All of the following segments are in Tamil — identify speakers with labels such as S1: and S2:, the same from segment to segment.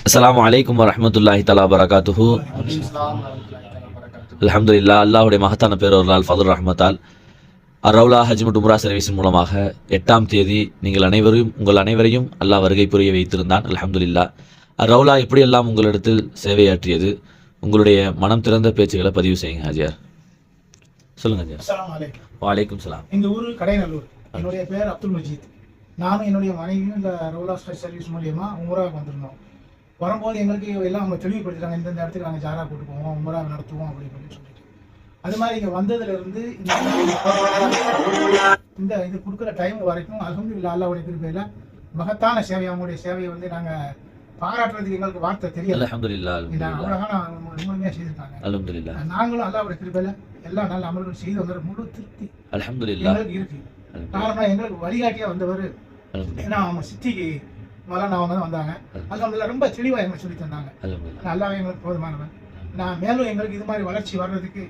S1: அஸ்ஸலாமு அலைக்கும் வரஹ்மத்துல்லாஹி தஆலா பரகாத்துஹு. அல்ஹம்துலில்லாஹ், அல்லாஹ்வுடைய மகத்தான பேரொருளால் ஃபதுல் ரஹ்மத்தால் ரவுலா ஹஜ் மற்றும் உம்ரா சர்வீஸின் மூலமாக 8ஆம் தேதி உங்கள் அனைவரையும் அல்லாஹ் வருகை புரிய வைத்திருந்தான். அல்ஹம்துலில்லாஹ். ரவுலா எப்படியெல்லாம் உங்களிடத்தில் சேவையாற்றியது, உங்களுடைய மனம் திறந்த பேச்சுகளை பதிவு செய்யுங்க ஹாஜியார். சொல்லுங்க ஹாஜியார்.
S2: அஸ்ஸலாமு அலைக்கும்.
S1: வலைக்கும் சலாம்.
S2: எங்கள் ஊர் கடைநல்லூர். என்னுடைய பேர் அப்துல் மஜீத். நானும் என்னுடைய மனைவியும் இந்த ரவுலா சர்வீஸ் மூலியமாக உம்ராவுக்கு வந்திருந்தோம். வரும்போது எங்களுக்கு எல்லாம் அவங்க தெளிவுபடுத்திட்டாங்க, இந்தந்த இடத்துக்கு நாங்கள் ஜாரா கூட்டு போவோம், உம்ரா நடத்துவோம் அப்படின்னு சொல்லிட்டு. அது மாதிரி இங்கே வந்ததுலேருந்து இந்த இது கொடுக்குற டைம் வரைக்கும் அல்ஹம்துலில்லாஹ் அல்லாஹ்வுடைய கிருபையில மகத்தான சேவை, அவங்களுடைய சேவையை வந்து நாங்கள் பாராட்டுறதுக்கு எங்களுக்கு வார்த்தை தெரியல.
S1: அல்ஹம்துலில்லாஹ்.
S2: அவ்வளோதான் முழுமையாக செய்திருக்காங்க.
S1: அல்ஹம்துலில்லாஹ்.
S2: நாங்களும் அல்லாஹ்வுடைய கிருபையில எல்லா நல்ல அமல்கள் செய்து வந்த முழு திருப்தி
S1: அல்ஹம்துலில்லாஹ்
S2: எங்களுக்கு இருக்கு. காரணம் எங்களுக்கு வழிகாட்டியா வந்தவர். ஏன்னா அவங்க சித்திக்கு மலானா அவங்க தான் வந்தாங்க. அல்ஹம்துலில்லாஹ் ரொம்ப தெளிவாக எங்களுக்கு சொல்லி தந்தாங்க. நல்லாவே எங்களுக்கு போதுமானவன். நான் மேலும் எங்களுக்கு இது மாதிரி வளர்ச்சி வர்றதுக்கு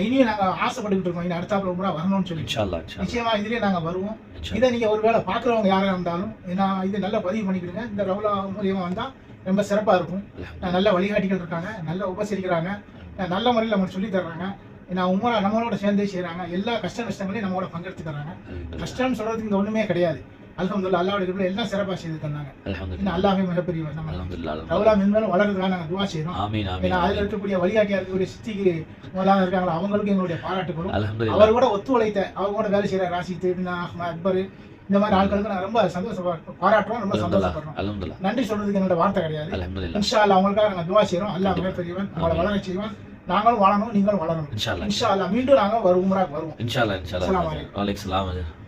S2: இனியும் நாங்கள் ஆசைப்பட்டுக்கிட்டு இருக்கோம். இனி அடுத்தாப்புல உம்ரா வரணும்னு சொல்லி நிச்சயமா இதுலேயே நாங்கள் வருவோம். இதை நீங்கள் ஒரு வேளை பார்க்குறவங்க யாராக இருந்தாலும் நான் இது நல்லா பதிவு பண்ணிக்கிடுங்க. இந்த ரவுலா மூலியமாக வந்தால் ரொம்ப சிறப்பாக இருக்கும். நல்ல வழிகாட்டிகள் இருக்காங்க, நல்லா உபசரிக்கிறாங்க, நல்ல முறையில் அவங்க சொல்லி தர்றாங்க. நான் உம்ரா நம்மளோட சேர்ந்தே செய்கிறாங்க. எல்லா கஷ்ட நஷ்டங்களையும் நம்மளோட பங்கெடுத்துக்கிறாங்க. கஷ்டம்னு சொல்கிறதுக்கு இங்கே ஒன்றுமே கிடையாது. அல்ஹம்துலில்லாஹ் அல்லாஹ்வுடைய கிருபையில எல்லாம் சிறப்பாக செய்து தந்தாங்க. இன்னும் அல்லாஹ்வே மிகப்பெரியவர். நம்ம ரவுலா மென்மேலும் வளர்றதுக்காக நாங்கள் துவா செய்கிறோம். ஏன்னா அதில் இருக்கக்கூடிய வழிகாட்டியாக இருக்கக்கூடிய சித்திக்கு முதலாக இருக்காங்களா அவங்களுக்கு எங்களுடைய பாராட்டுகளும், அவர் கூட ஒத்துழைத்த அவங்க கூட வேலை செய்கிற ராசித், அக்பர், இந்த மாதிரி ஆட்களுக்கு நான் ரொம்ப பாராட்டுறோம், ரொம்ப சந்தோஷப்படுறோம். நன்றி சொல்றதுக்கு என்னோட வார்த்தை கிடையாது. இன்ஷா அல்லாஹ் அவங்களுக்காக நாங்கள் துவா செய்கிறோம். அல்லாஹ் மிகப்பெரியவன், அவங்களை வளர செய்வான். நாங்களும் வாழணும், நீங்களும் வளரணும். இன்ஷா அல்லாஹ் மீண்டும் நாங்கள் உம்ராக்கு வருவோம்.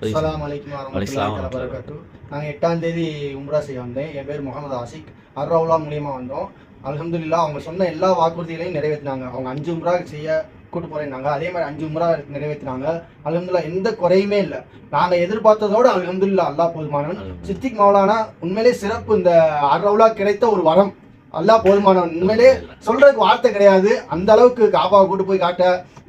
S1: அஸ்ஸலாமு
S3: அலைக்கும் வரஹ்மத்துல்லாஹி வபரகாத்துஹு. நாங்கள் 8ஆம் தேதி உம்ரா செய்ய வந்தேன். என் பேர் முகமது ஆசிக். ரவுலா மூலியமாக வந்தோம். அல்ஹம்துலில்லாஹ் அவங்க சொன்ன எல்லா வாக்குறுதிகளையும் நிறைவேற்றினாங்க. அவங்க 5 உம்ரா செய்ய கூட்டு போறேன்னாங்க. அதே மாதிரி 5 உம்ரா நிறைவேற்றினாங்க. அல்ஹம்துலில்லாஹ் எந்த குறையுமே இல்லை. நாங்கள் எதிர்பார்த்ததோடு அல்ஹம்துலில்லாஹ் அல்லாஹ் போதுமானவன். சித்திக் மௌலானா உண்மையிலே சிறப்பு. இந்த ரவுலா கிடைத்த ஒரு வரம். அல்லாஹ் போதுமானவன். உண்மையிலே சொல்றதுக்கு வார்த்தை கிடையாது. அந்த அளவுக்கு காபாவை கூட்டு போய் காட்ட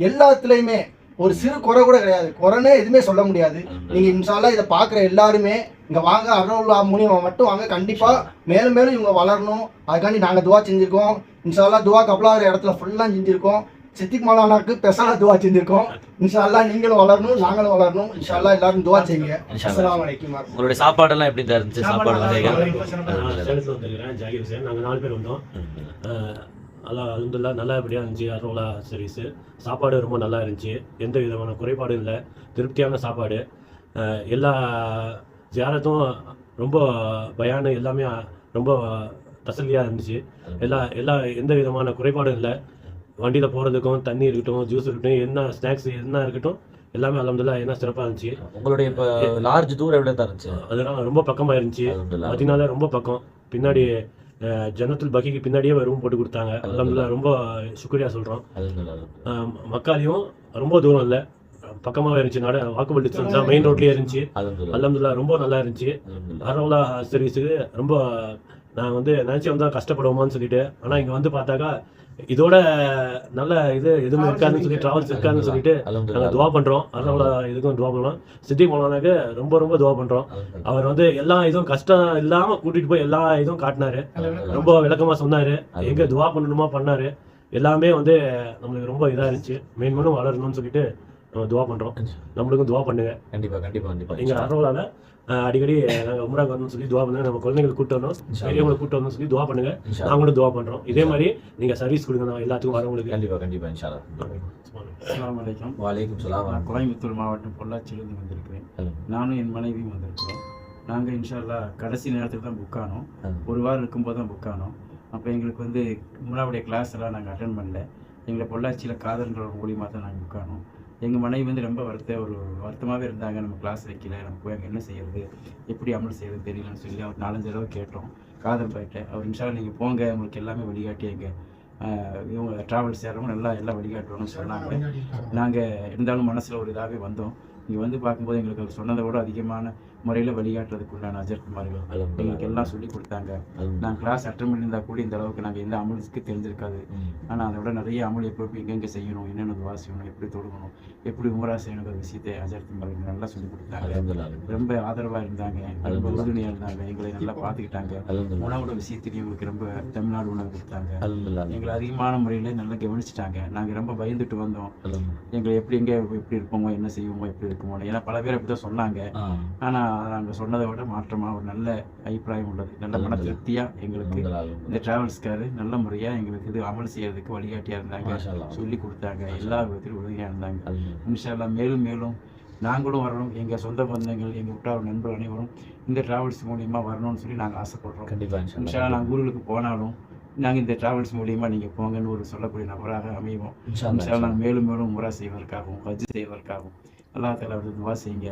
S3: எல்லாத்துலயுமே ஒரு சிறு குறை கூட கிடையாது. குறைனே எதுவுமே சொல்ல முடியாது. நீங்க இன்ஷா அல்லாஹ் இதை பாக்குற எல்லாருமே இங்க வாங்க, ரவுலா மூலியமா மட்டும் வாங்க. கண்டிப்பா மேலும் மேலும் இவங்க வளரணும். அதுக்காண்டி நாங்க துவா செஞ்சிருக்கோம். இன்ஷா அல்லாஹ் துவா கபலா ஒரு இடத்துல ஃபுல்லா செஞ்சிருக்கோம். சித்திக் மௌலானாக்கு பெசலா துவா செஞ்சிருக்கோம். இன்ஷா அல்லாஹ் நீங்களும் வளரணும், நாங்களும் வளரணும். இன்ஷா அல்லாஹ் எல்லாரும் துவா செய்யுங்க. அஸ்ஸலாமு அலைக்கும்.
S1: உங்களுடைய சாப்பாடெல்லாம் எப்படி தான் இருந்துச்சு? சாப்பாடு வகைகள்
S4: ஜாகிர் ஹுசேன். நாங்கள் 4 பேர் வந்தோம். அல்ஹம்துலில்லாஹ் நல்லபடியாக இருந்துச்சு. ரவுலா சர்வீஸு சாப்பாடு ரொம்ப நல்லா இருந்துச்சு. எந்த விதமான குறைபாடும் இல்லை. திருப்தியான சாப்பாடு. எல்லா ஜியாரத்தும் ரொம்ப பயானு எல்லாமே ரொம்ப தசல்லியாக இருந்துச்சு. எல்லா எந்த விதமான குறைபாடும் இல்லை. வண்டியில் போகிறதுக்கும் தண்ணி இருக்கட்டும், ஜூஸ் இருக்கட்டும், என்ன ஸ்நாக்ஸ் என்ன இருக்கட்டும், எல்லாமே அல்ஹம்துலில்லாஹ் என்ன சிறப்பாக இருந்துச்சு.
S1: உங்களுடைய இப்போ லார்ஜ் தூரம் எவ்வளோ தான் இருந்துச்சு?
S4: அதெல்லாம் ரொம்ப பக்கமாக இருந்துச்சு. மதினால ரொம்ப பக்கம். பின்னாடி ஜன்னத்துல் பக்கிக்கு பின்னாடியே ரூம் போட்டு கொடுத்தாங்க. அல்ஹம்துலில்லாஹ் ரொம்ப சுக்ரியா சொல்கிறோம். மக்காலையும் ரொம்ப தூரம் இல்லை, பக்கமாக இருந்துச்சு. வாக்கபிள் டிஸ்டன்ஸ் தான், மெயின் ரோட்லேயே இருந்துச்சு. அல்ஹம்துலில்லாஹ் ரொம்ப நல்லா இருந்துச்சு. ரவுலா சர்வீஸுக்கு ரொம்ப நான் நினச்சி வந்தால் கஷ்டப்படுவோமான்னு சொல்லிட்டு, ஆனால் இங்கே வந்து பார்த்தாக்கா இதோட நல்ல இது எதுவும் இருக்காதுன்னு சொல்லி, டிராவல்ஸ் இருக்காதுன்னு சொல்லிட்டு நாங்கள் துவா பண்ணுறோம். ரவுலா இதுக்கும் துவா பண்ணுறோம். சித்திக் மௌலானாக்கு ரொம்ப ரொம்ப துவா பண்ணுறோம். அவர் எல்லா இதுவும் கஷ்டம் இல்லாமல் கூட்டிகிட்டு போய் எல்லா இதுவும் காட்டினாரு. ரொம்ப விளக்கமாக சொன்னார். எங்கே துவா பண்ணணுமா பண்ணார். எல்லாமே நம்மளுக்கு ரொம்ப இதாக இருந்துச்சு. மேன்மேலும் வளரணும்னு சொல்லிட்டு நம்ம துவா பண்ணுறோம். நம்மளுக்கும் துவா பண்ணுங்க.
S1: கண்டிப்பாக
S4: எங்கள் ரவுலால அடிக்கடி நாங்கள் உம்ராக்கு வரணும்னு சொல்லி துவா பண்ணுங்க. நம்ம குழந்தைங்களுக்கு கூட்டு வரணும், பெரியவங்களை கூட்டு வரணும்னு சொல்லி துவா பண்ணுங்க. நாங்களும் துவா பண்ணுறோம். இதே மாதிரி நீங்கள் சர்வீஸ் கொடுங்க நான் எல்லாத்துக்கும் வரவங்களுக்கு.
S1: கண்டிப்பாக இன்ஷா அல்லாஹ்.
S5: அஸ்ஸலாமு அலைக்கும்.
S1: வலைக்கும் சலாம்.
S5: கோயம்புத்தூர் மாவட்டம் பொள்ளாச்சியிலிருந்து வந்திருக்கிறேன். நானும் என் மனைவியும் வந்திருக்கிறோம். நாங்கள் இன்ஷா அல்லாஹ் கடைசி நேரத்தில் தான் புக் ஆனோம். ஒரு வாரம் இருக்கும்போது தான் புக் ஆனோம். அப்போ எங்களுக்கு உம்ராவுடைய கிளாஸ் எல்லாம் நாங்கள் அட்டன் பண்ணல. எங்களை பொள்ளாச்சியில் காதல்ன்ற மூலியமாக தான் நாங்கள் புக் ஆனோம். எங்கள் மனைவி ரொம்ப வருத்தமாகவே இருந்தாங்க. நம்ம கிளாஸ் வைக்கல, நம்ம போய் அங்கே என்ன செய்யறது, எப்படி அமல் செய்யறது தெரியலன்னு சொல்லி அவர் 4-5 தடவை கேட்டோம். காதல் போயிட்டு அவர் இன்ஷா அல்லாஹ் நீங்கள் போங்க, உங்களுக்கு எல்லாமே வழிகாட்டி எங்கள் இவங்க ட்ராவல்ஸ் சேரவங்க எல்லாம் வழிகாட்டுவோம்னு சொன்னாங்க. நாங்கள் இருந்தாலும் மனசில் ஒரு இதாகவே வந்தோம். இங்கே பார்க்கும்போது எங்களுக்கு அவர் சொன்னதை விட அதிகமான முறையில் வழிகாட்டுறதுக்குண்டான அஜர்குமார்கள் எங்களுக்கு எல்லாம் சொல்லி கொடுத்தாங்க. நாங்கள் கிளாஸ் அட்டன் பண்ணியிருந்தா கூட இந்த அளவுக்கு நாங்கள் எந்த அமலுக்கு தெரிஞ்சிருக்காது. ஆனால் அதை விட நிறைய அமல் எப்படி எங்கெங்கே செய்யணும், என்னென்ன துவா செய்யணும், எப்படி தொழுகணும், எப்படி உமரா செய்யணுங்கிற விஷயத்தை அஜர்குமார்கள் நல்லா சொல்லி கொடுத்தாங்க. ரொம்ப ஆதரவாக இருந்தாங்க, ரொம்ப உறுதுணையாக இருந்தாங்க, எங்களை நல்லா பார்த்துக்கிட்டாங்க. உணவோட விஷயத்திலையும் எங்களுக்கு ரொம்ப தமிழ்நாடு உணவு கொடுத்தாங்க. எங்களை அதிகமான முறையில் நல்லா கவனிச்சுட்டாங்க. நாங்கள் ரொம்ப பயந்துட்டு வந்தோம், எங்களை எப்படி இருப்போமோ, என்ன செய்வோமோ, எப்படி இருக்குமோ. ஏன்னா பல பேர் அப்படி தான் சொன்னாங்க. ஆனால் நாங்கள் சொன்னதை விட மாற்றமாக ஒரு நல்ல அபிப்பிராயம் உள்ளது. நல்ல மன திருப்தியாக எங்களுக்கு இந்த டிராவல்ஸ்காரு நல்ல முறையாக எங்களுக்கு இது அமல் செய்யறதுக்கு வழிகாட்டியாக இருந்தாங்க, சொல்லி கொடுத்தாங்க, எல்லா விதத்திலும் உதவியாக இருந்தாங்க. இன்ஷா அல்லாஹ் மேலும் மேலும் நாங்களும் வரணும், எங்கள் சொந்த பந்தங்கள், எங்கள் உற்றார் நண்பர்கள் அனைவரும் இந்த டிராவல்ஸ் மூலியமா வரணும்னு சொல்லி நாங்கள் ஆசைப்படுறோம்.
S1: கண்டிப்பாக
S5: இன்ஷா அல்லாஹ் நாங்கள் ஊர்களுக்கு போனாலும் நாங்கள் இந்த டிராவல்ஸ் மூலியமா நீங்கள் போங்கன்னு ஒரு சொல்லக்கூடிய நபராக அமைவோம். இன்ஷா அல்லாஹ் நாங்கள் மேலும் மேலும் முறை செய்வதற்காகவும் ஹஜ் செய்வதற்காகவும் அல்லாஹ் தஆலா துவா செய்யுங்க.